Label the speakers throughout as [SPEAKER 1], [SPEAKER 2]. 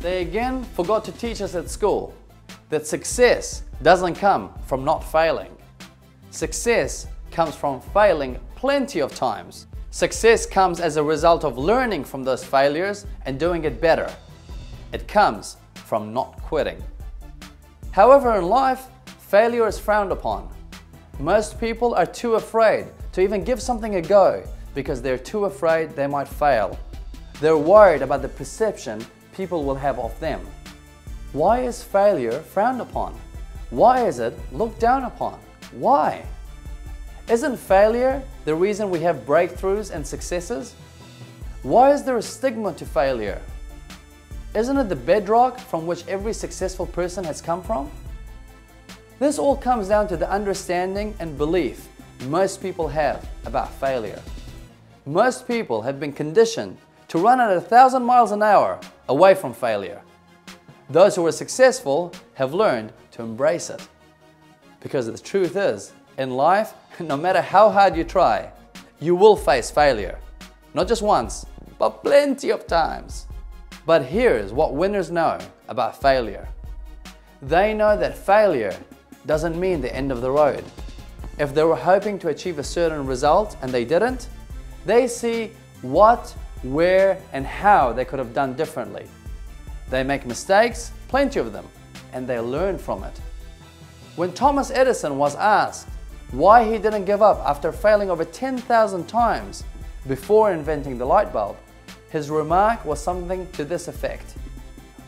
[SPEAKER 1] They again forgot to teach us at school that success doesn't come from not failing. Success comes from failing plenty of times. Success comes as a result of learning from those failures and doing it better. It comes from not quitting. However, in life, failure is frowned upon. Most people are too afraid to even give something a go because they're too afraid they might fail. They're worried about the perception people will have of them. Why is failure frowned upon? Why is it looked down upon? Why? Isn't failure the reason we have breakthroughs and successes? Why is there a stigma to failure? Isn't it the bedrock from which every successful person has come from? This all comes down to the understanding and belief most people have about failure. Most people have been conditioned to run at 1,000 miles an hour away from failure. Those who are successful have learned to embrace it. Because the truth is, in life, no matter how hard you try, you will face failure. Not just once, but plenty of times. But here's what winners know about failure. They know that failure doesn't mean the end of the road. If they were hoping to achieve a certain result and they didn't, they see what, where, and how they could have done differently. They make mistakes, plenty of them, and they learn from it. When Thomas Edison was asked why he didn't give up after failing over 10,000 times before inventing the light bulb, his remark was something to this effect: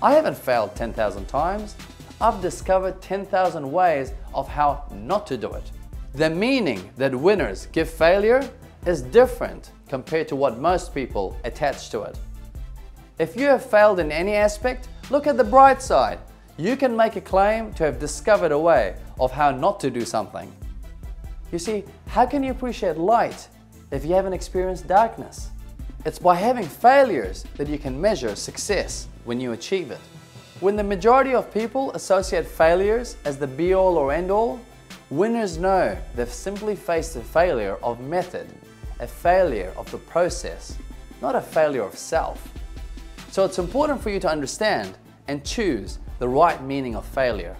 [SPEAKER 1] "I haven't failed 10,000 times. I've discovered 10,000 ways of how not to do it." The meaning that winners give failure is different compared to what most people attach to it. If you have failed in any aspect, look at the bright side. You can make a claim to have discovered a way of how not to do something. You see, how can you appreciate light if you haven't experienced darkness? It's by having failures that you can measure success when you achieve it. When the majority of people associate failures as the be-all or end-all, winners know they've simply faced a failure of method, a failure of the process, not a failure of self. So it's important for you to understand and choose the right meaning of failure.